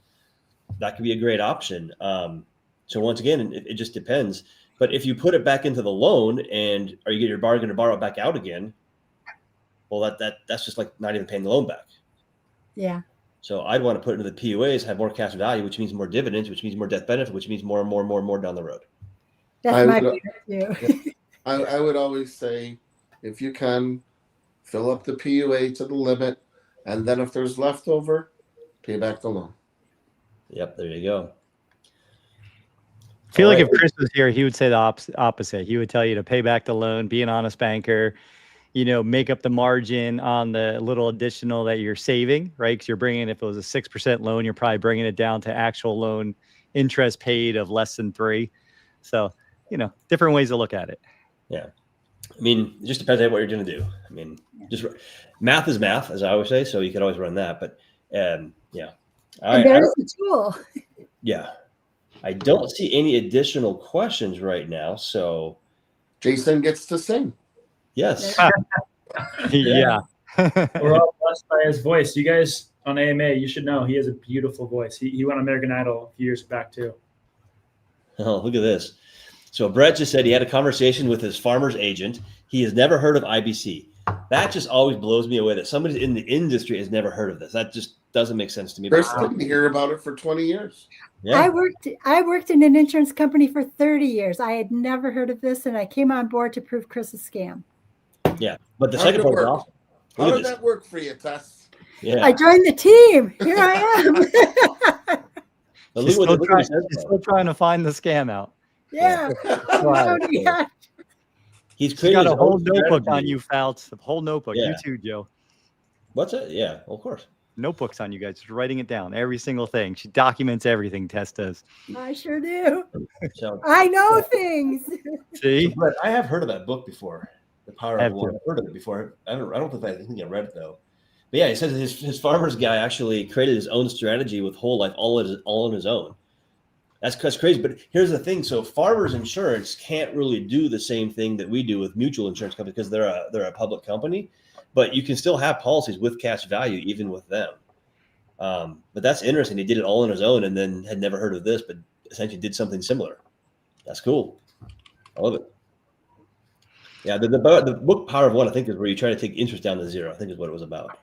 that could be a great option. So once again, it just depends. But if you put it back into the loan and are you going to borrow it back out again, well, that's just like not even paying the loan back. Yeah. So I'd want to put into the PUAs, have more cash value, which means more dividends, which means more death benefit, which means more and more and more and more down the road. That's my favorite too. I would always say, if you can, fill up the PUA to the limit, and then if there's leftover, pay back the loan. Yep, there you go. I feel like if Chris was here, he would say the opposite. He would tell you to pay back the loan, be an honest banker, make up the margin on the little additional that you're saving, right? Because you're bringing, if it was a 6% loan, you're probably bringing it down to actual loan interest paid of less than 3%. So, different ways to look at it. Yeah. I mean, it just depends on what you're going to do. I mean, just math is math, as I always say. So you could always run that. But yeah. And there's the tool. Yeah. I don't see any additional questions right now. So Jason gets to sing. Yes. Yeah. We're all blessed by his voice. You guys on AMA, you should know he has a beautiful voice. He went on American Idol a few years back too. Oh, look at this. So Brett just said he had a conversation with his farmer's agent. He has never heard of IBC. That just always blows me away that somebody in the industry has never heard of this. That just doesn't make sense to me. Chris didn't hear about it for 20 years. Yeah. I worked in an insurance company for 30 years. I had never heard of this, and I came on board to prove Chris a scam. Yeah, but the second part is awesome. How did that work for you, Tess? Yeah. I joined the team. Here I am. She's still trying to find the scam out. Yeah. He's got a whole notebook on you, Fouts. A whole notebook. Yeah. You too, Joe. What's it? Yeah, of course. Notebooks on you guys. Just writing it down. Every single thing. She documents everything. Tess does. I sure do. So, I know things. See? But I have heard of that book before. The Power of One. too. I've heard of it before. I don't think I read it though. But yeah, he says his farmer's guy actually created his own strategy with whole life all on his own. That's crazy. But here's the thing. So farmers insurance can't really do the same thing that we do with mutual insurance companies because they're a public company, but you can still have policies with cash value even with them. But that's interesting. He did it all on his own and then had never heard of this, but essentially did something similar. That's cool. I love it. Yeah. The book Power of One, I think, is where you try to take interest down to 0. I think is what it was about, if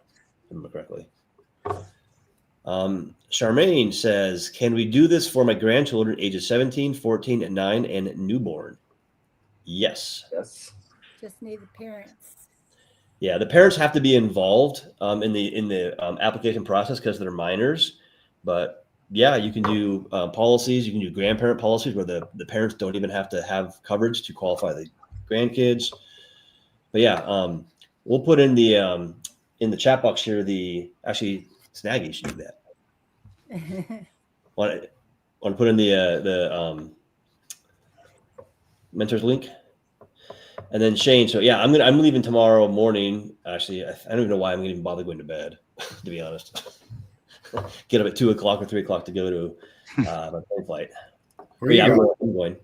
I remember correctly. Charmaine says, can we do this for my grandchildren ages 17, 14, and 9 and newborn? Yes. Just need the parents. Yeah, the parents have to be involved in the application process because they're minors. But yeah, you can do policies. You can do grandparent policies where the parents don't even have to have coverage to qualify the grandkids. But yeah, we'll put in the chat box here. Actually, Snaggy should do that. Want to put in the mentors link, and then Shane. So yeah, I'm leaving tomorrow morning. Actually, I don't even know why I'm going to even bother going to bed. To be honest, get up at 2 o'clock or 3 o'clock to go to my plane flight. Where are you going? I'm going.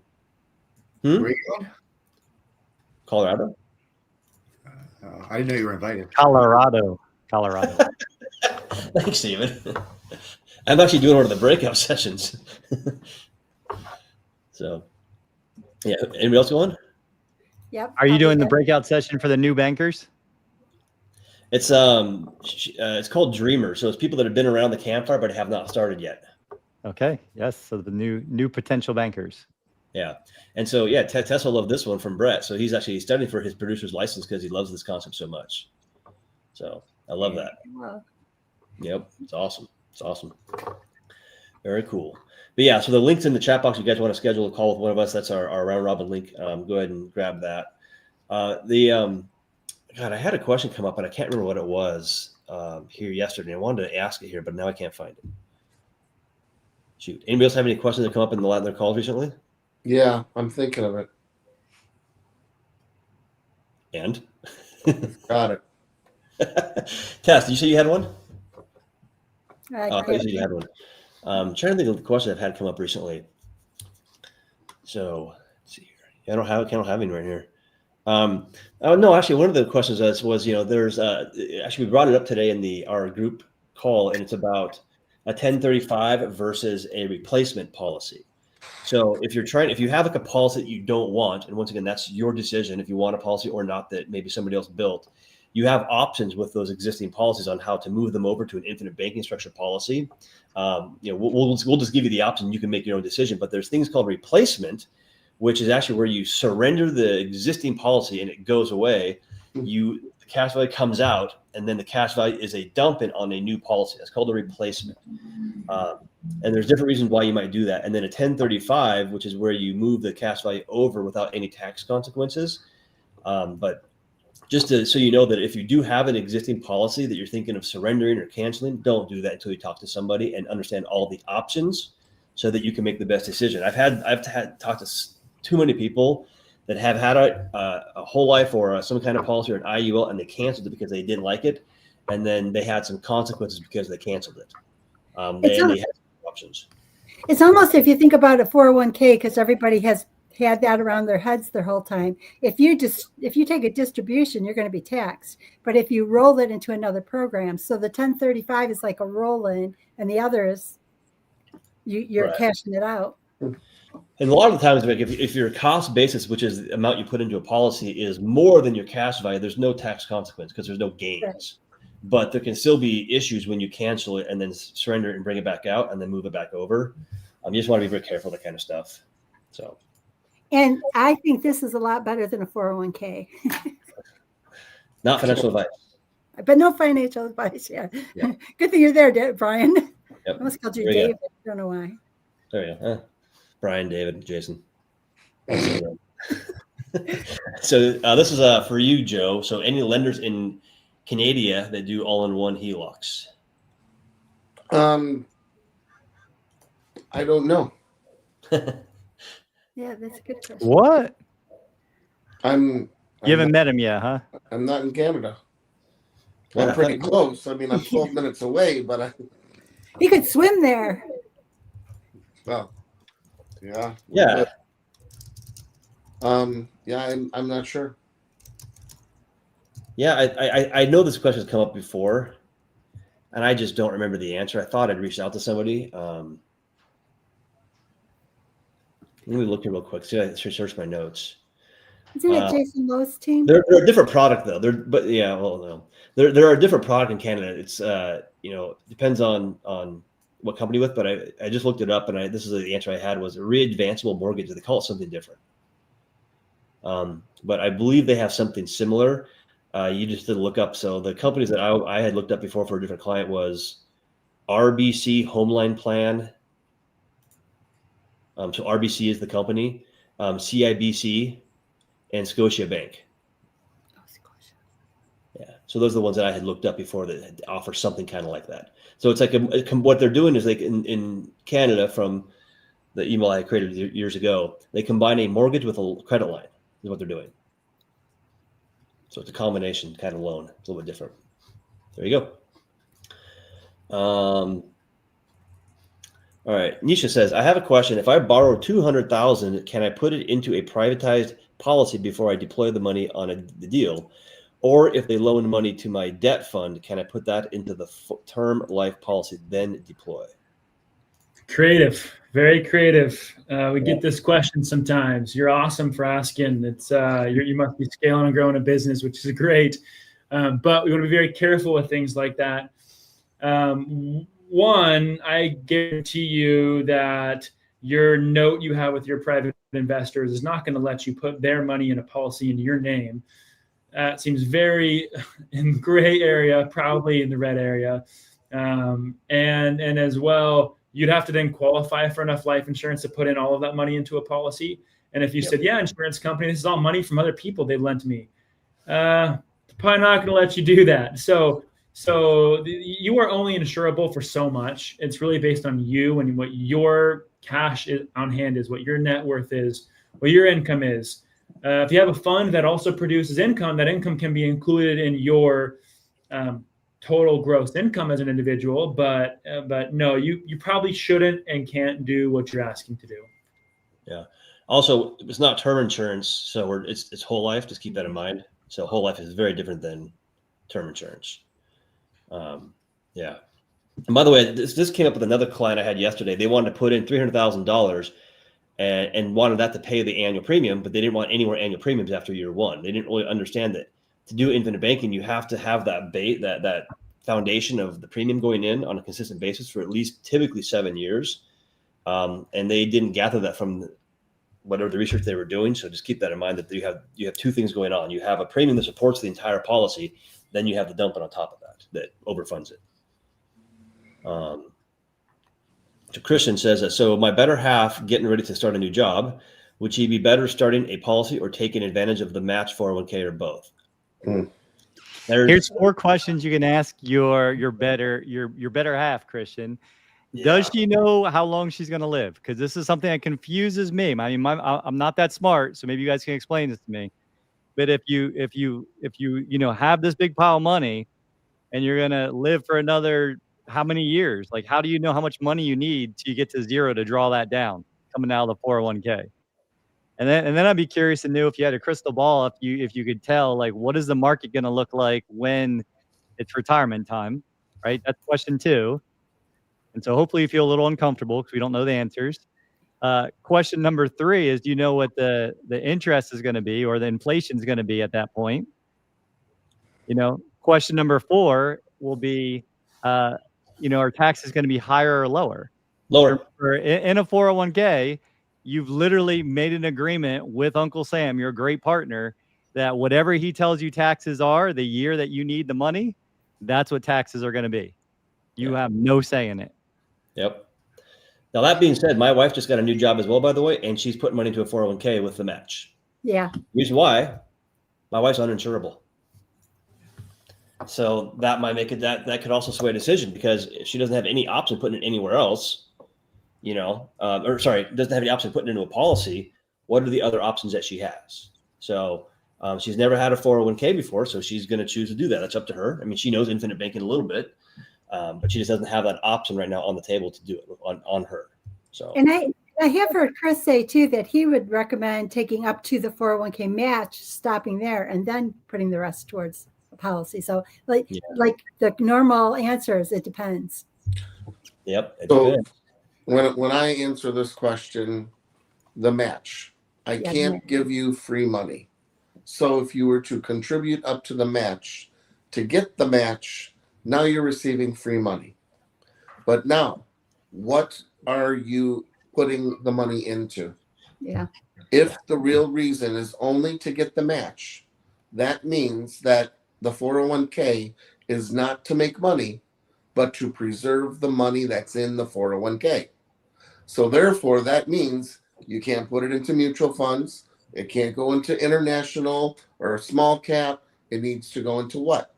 Where are you going? Colorado. I didn't know you were invited. Colorado. Thanks, Steven. I'm actually doing one of the breakout sessions. So, yeah. Anybody else going? Yep. Are you doing the breakout session for the new bankers? It's called Dreamer. So it's people that have been around the campfire but have not started yet. Okay. Yes. So the new potential bankers. Yeah. And so, yeah, Tess will love this one from Brett. So he's actually studying for his producer's license because he loves this concept so much. So I love that. Wow. Yep. It's awesome. Very cool. But yeah, so the link's in the chat box. If you guys want to schedule a call with one of us, that's our round robin link. Go ahead and grab that. God, I had a question come up, and I can't remember what it was here yesterday. I wanted to ask it here, but now I can't find it. Shoot. Anybody else have any questions that come up in their calls recently? Yeah, I'm thinking of it. And? Got it. Tess, did you say you had one? I I thought you said you had one. I'm trying to think of the question I've had come up recently. So let's see here. I don't have any right here. Oh no, actually, one of the questions was there's actually we brought it up today in our group call, and it's about a 1035 versus a replacement policy. So if you have like a policy that you don't want, and once again, that's your decision if you want a policy or not that maybe somebody else built. you have options with those existing policies on how to move them over to an infinite banking structure policy. We'll just give you the option. You can make your own decision, but there's things called replacement, which is actually where you surrender the existing policy and it goes away. The cash value comes out, and then the cash value is a dump in on a new policy. That's called a replacement. And there's different reasons why you might do that. And then a 1035, which is where you move the cash value over without any tax consequences. But just so you know that if you do have an existing policy that you're thinking of surrendering or canceling, don't do that until you talk to somebody and understand all the options so that you can make the best decision. I've talked to too many people that have had a whole life or some kind of policy or an IUL, and they canceled it because they didn't like it. And then they had some consequences because they canceled it. They had some options. It's almost, if you think about a 401k, because everybody has had that around their heads their whole time. If you take a distribution, you're going to be taxed. But if you roll it into another program, so the 1035 is like a roll in, and the other is you're Right. cashing it out. And a lot of the times, like if your cost basis, which is the amount you put into a policy, is more than your cash value, there's no tax consequence because there's no gains. Right. But there can still be issues when you cancel it and then surrender it and bring it back out and then move it back over. You just want to be very careful, that kind of stuff. So. And I think this is a lot better than a 401k. Not financial advice. But no financial advice. Yeah. Good thing you're there, Brian. Yep. I almost called you There you David. I don't know why. There you go. Brian, David, Jason. So this is for you, Joe. So any lenders in Canada that do all-in-one HELOCs? I don't know. Yeah, that's a good question. What? I'm You haven't met him yet, huh? I'm not in Canada. Yeah, I'm pretty close. I mean, I'm 12 minutes away, but You could swim there. well, yeah. Yeah. Yeah, I'm not sure. Yeah, I know this question's come up before, and I just don't remember the answer. I thought I'd reached out to somebody. Let me look here real quick. See, I should search my notes. Isn't it Jason Lowe's team? They're a different product though. No. They're a different product in Canada. It's depends on what company with, but I just looked it up, and this is the answer I had was a re-advanceable mortgage. They call it something different. But I believe they have something similar. You just did look up. So the companies that I had looked up before for a different client was RBC Homeline Plan. So RBC is the company, CIBC, and Scotiabank. Yeah. So those are the ones that I had looked up before that offer something kind of like that. So it's like what they're doing is like in Canada, from the email I created years ago, they combine a mortgage with a credit line is what they're doing. So it's a combination kind of loan. It's a little bit different. There you go. All right. Nisha says, I have a question. If I borrow $200,000, can I put it into a privatized policy before I deploy the money on the deal? Or if they loan money to my debt fund, can I put that into the term life policy, then deploy? Creative, very creative. We get this question sometimes. You're awesome for asking. It's you must be scaling and growing a business, which is great. But we want to be very careful with things like that. One, I guarantee you that your note you have with your private investors is not going to let you put their money in a policy in your name. It seems very in the gray area, probably in the red area. And as well, you'd have to then qualify for enough life insurance to put in all of that money into a policy. And if you said, yeah, insurance company, this is all money from other people they've lent me, they're probably not going to let you do that. So you are only insurable for so much. It's really based on you and what your cash on hand is, what your net worth is, what your income is. If you have a fund that also produces income, that income can be included in your total gross income as an individual. But no, you probably shouldn't and can't do what you're asking to do. Yeah. Also, it's not term insurance, so it's whole life. Just keep that in mind. So whole life is very different than term insurance. Yeah. And by the way, this came up with another client I had yesterday. They wanted to put in $300,000 and wanted that to pay the annual premium, but they didn't want any more annual premiums after year one. They didn't really understand that to do infinite banking, you have to have that foundation of the premium going in on a consistent basis for at least typically 7 years. And they didn't gather that from whatever the research they were doing. So just keep that in mind, that you have two things going on. You have a premium that supports the entire policy. Then you have the dumping on top of that overfunds it. So Christian says that, so my better half getting ready to start a new job, would he be better starting a policy or taking advantage of the match 401k or both? Here's 4 questions you can ask your better half, Christian. Yeah. Does she know how long she's going to live? Because this is something that confuses me. I mean, I'm not that smart, so maybe you guys can explain this to me. But if you have this big pile of money and you're going to live for another how many years? Like, how do you know how much money you need to get to zero to draw that down coming out of the 401k? And then I'd be curious to know, if you had a crystal ball, if you could tell, like, what is the market going to look like when it's retirement time, right? That's question 2. And so hopefully you feel a little uncomfortable because we don't know the answers. Question number 3 is, do you know what the interest is going to be, or the inflation is going to be at that point? Question number 4 will be, are taxes going to be higher or lower? Lower. In a 401k, you've literally made an agreement with Uncle Sam, your great partner, that whatever he tells you taxes are the year that you need the money, that's what taxes are going to be. You have no say in it. Yep. Now, that being said, my wife just got a new job as well, by the way, and she's putting money into a 401k with the match. Yeah. Reason why, my wife's uninsurable. So that might make it that could also sway a decision, because if she doesn't have any option putting it anywhere else, doesn't have any option putting it into a policy, what are the other options that she has? So she's never had a 401k before, so she's going to choose to do that. That's up to her. I mean, she knows infinite banking a little bit, but she just doesn't have that option right now on the table to do it on her. So, and I have heard Chris say too that he would recommend taking up to the 401k match, stopping there, and then putting the rest towards the policy. So like the normal answers, it depends. Yep. So when I answer this question, the match, I can't give you free money. So if you were to contribute up to the match to get the match, now you're receiving free money. But now, what are you putting the money into? Yeah. If the real reason is only to get the match, that means that the 401k is not to make money, but to preserve the money that's in the 401k. So therefore, that means you can't put it into mutual funds. It can't go into international or small cap. It needs to go into what?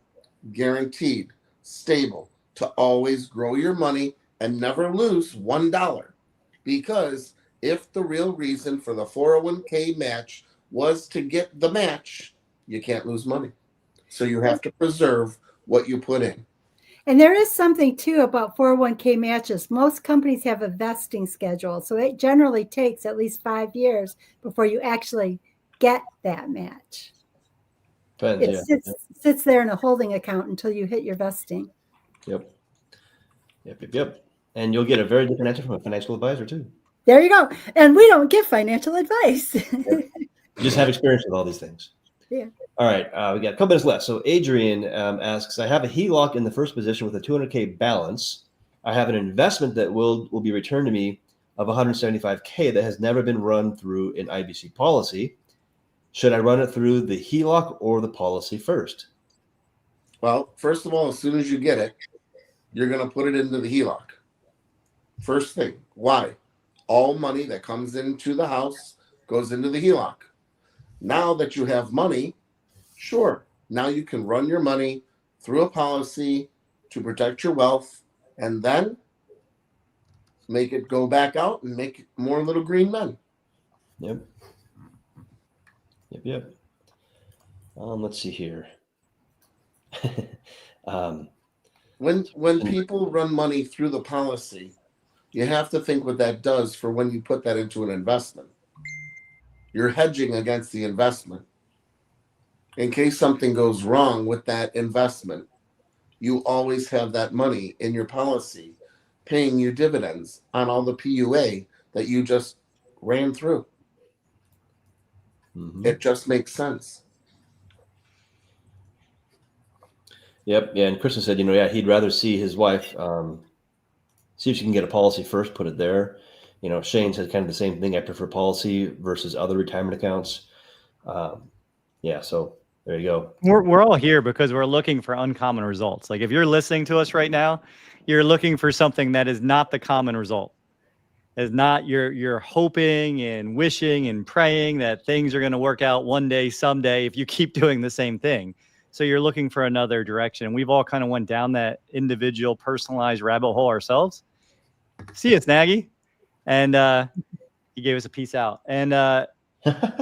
Guaranteed, stable, to always grow your money and never lose $1. Because if the real reason for the 401k match was to get the match, you can't lose money. So you have to preserve what you put in. And there is something too about 401k matches. Most companies have a vesting schedule. So it generally takes at least 5 years before you actually get that match. It sits there in a holding account until you hit your vesting. Yep. And you'll get a very different answer from a financial advisor too. There you go. And we don't give financial advice. You just have experience with all these things. Yeah. All right. We got a couple minutes left. So Adrian asks, I have a HELOC in the first position with a 200K balance. I have an investment that will be returned to me of 175K that has never been run through an IBC policy. Should I run it through the HELOC or the policy first? Well, first of all, as soon as you get it, you're going to put it into the HELOC. First thing. Why? All money that comes into the house goes into the HELOC. Now that you have money, sure, now you can run your money through a policy to protect your wealth and then make it go back out and make more little green men. Yep. Let's see here. When people run money through the policy, you have to think what that does for when you put that into an investment. You're hedging against the investment. In case something goes wrong with that investment, you always have that money in your policy paying you dividends on all the PUA that you just ran through. Mm-hmm. It just makes sense. Yep. Yeah. And Kristen said, yeah, he'd rather see his wife, see if she can get a policy first, put it there. Shane said kind of the same thing. I prefer policy versus other retirement accounts. Yeah. So there you go. We're all here because we're looking for uncommon results. Like if you're listening to us right now, you're looking for something that is not the common result. It's not you're hoping and wishing and praying that things are going to work out one day, someday, if you keep doing the same thing. So you're looking for another direction. We've all kind of went down that individual personalized rabbit hole ourselves. See you, Snaggy. And he gave us a peace out. And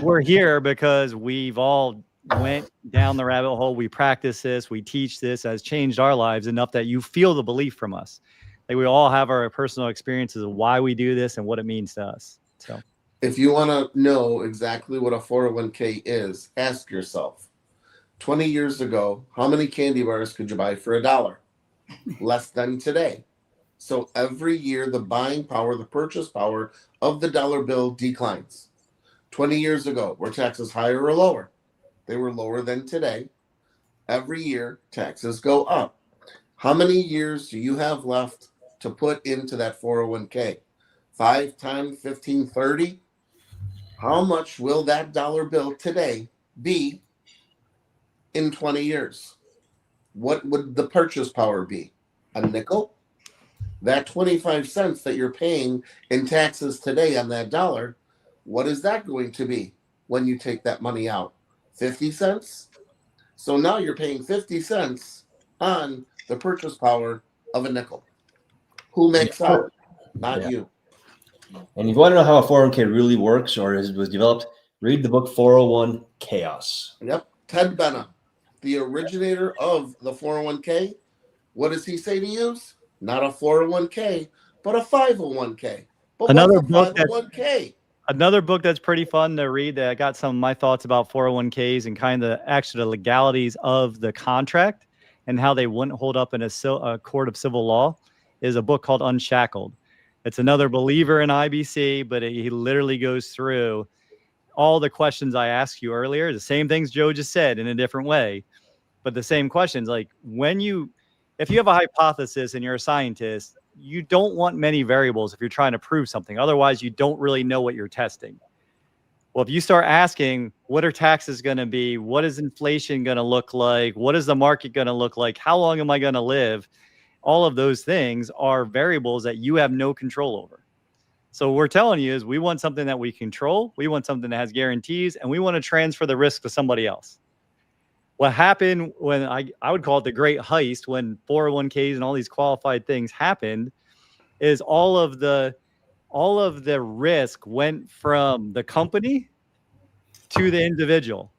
we're here because we've all went down the rabbit hole. We practice this. We teach this. Has changed our lives enough that you feel the belief from us. Like we all have our personal experiences of why we do this and what it means to us. So if you want to know exactly what a 401k is, ask yourself, 20 years ago, how many candy bars could you buy for $1? Less than today. So every year, the buying power, the purchase power of the dollar bill declines. 20 years ago, were taxes higher or lower? They were lower than today. Every year, taxes go up. How many years do you have left to put into that 401k? 5, 10, 15, 30? How much will that dollar bill today be in 20 years? What would the purchase power be? A nickel? That 25 cents that you're paying in taxes today on that dollar, what is that going to be when you take that money out? 50 cents? So now you're paying 50 cents on the purchase power of a nickel. Who makes out? Not you. And if you want to know how a 401k really works or was developed, read the book 401 Chaos. Yep. Ted Benna, the originator of the 401k, what does he say to use? Not a 401k, but a 501k. But another what's a book 501k? Another book that's pretty fun to read that got some of my thoughts about 401ks and kind of actually the legalities of the contract and how they wouldn't hold up in a court of civil law is a book called Unshackled. It's another believer in IBC, but he literally goes through all the questions I asked you earlier, the same things Joe just said in a different way, but the same questions. Like if you have a hypothesis and you're a scientist, you don't want many variables if you're trying to prove something. Otherwise, you don't really know what you're testing. Well, if you start asking, what are taxes going to be? What is inflation going to look like? What is the market going to look like? How long am I going to live? All of those things are variables that you have no control over. So what we're telling you is we want something that we control. We want something that has guarantees, and we want to transfer the risk to somebody else. What happened when I would call it the great heist, when 401ks and all these qualified things happened, is all of the risk went from the company to the individual.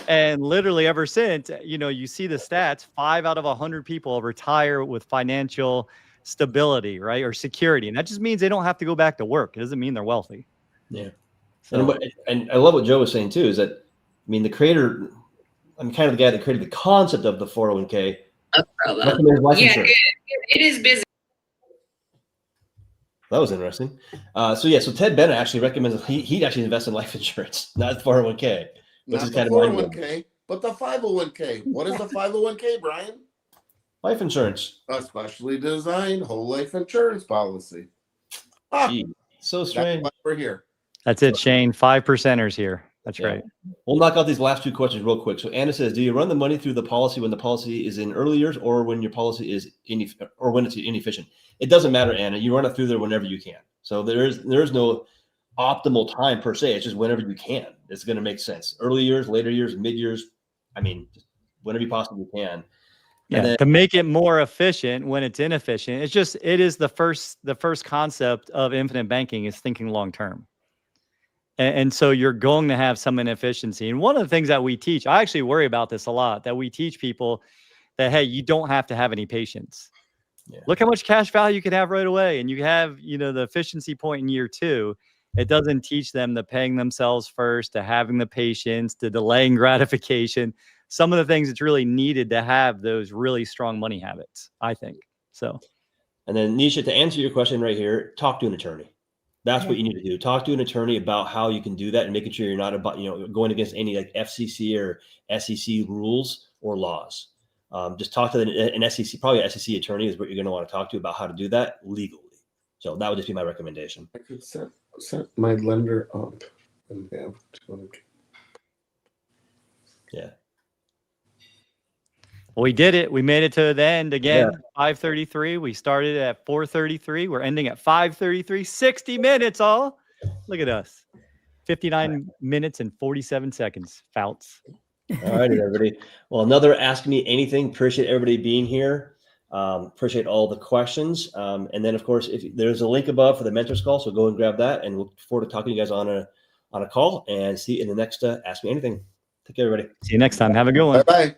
And literally ever since, you see the stats, 5 out of 100 people retire with financial stability, right? Or security. And that just means they don't have to go back to work. It doesn't mean they're wealthy. Yeah. So, and I love what Joe was saying too, is that, the creator, I'm kind of the guy that created the concept of the 401k. Yeah, it is busy. That was interesting. So Ted Bennett actually recommends he actually invests in life insurance, not 401k. Not the 401k, but the 501k. What is the 501k, Brian? Life insurance. A specially designed whole life insurance policy. Gee, so strange. That's why we're here. That's it, Shane. 5%ers here. That's right. We'll knock out these last 2 questions real quick. So Anna says, do you run the money through the policy when the policy is in early years or when your policy is or when it's inefficient? It doesn't matter, Anna. You run it through there whenever you can. So there is no optimal time per se. It's just whenever you can. It's going to make sense. Early years, later years, mid years. Just whenever you possibly can. Yeah, to make it more efficient when it's inefficient. It is the first concept of infinite banking is thinking long term. And so you're going to have some inefficiency. And one of the things that we teach, I actually worry about this a lot, that we teach people that, hey, you don't have to have any patience. Yeah. Look how much cash value you can have right away. And you have, the efficiency point in year 2. It doesn't teach them the paying themselves first, to having the patience, to delaying gratification. Some of the things it's really needed to have those really strong money habits, I think. So. And then Nisha, to answer your question right here, talk to an attorney. That's what you need to do. Talk to an attorney about how you can do that and making sure you're not going against any like FCC or SEC rules or laws. just talk to an SEC, probably an SEC attorney is what you're going to want to talk to about how to do that legally. So that would just be my recommendation. I could set my lender up and have 200. Yeah. Well, we did it. We made it to the end again. 5:33. We started at 4:33. We're ending at 5:33. 60 minutes all. Look at us. 59 minutes and 47 seconds. Fouts. All righty, everybody. Well, another Ask Me Anything. Appreciate everybody being here. Appreciate all the questions. And then, of course, if there's a link above for the mentors call, so go and grab that. And look forward to talking to you guys on a call and see you in the next Ask Me Anything. Take care, everybody. See you next time. Have a good one. Bye-bye.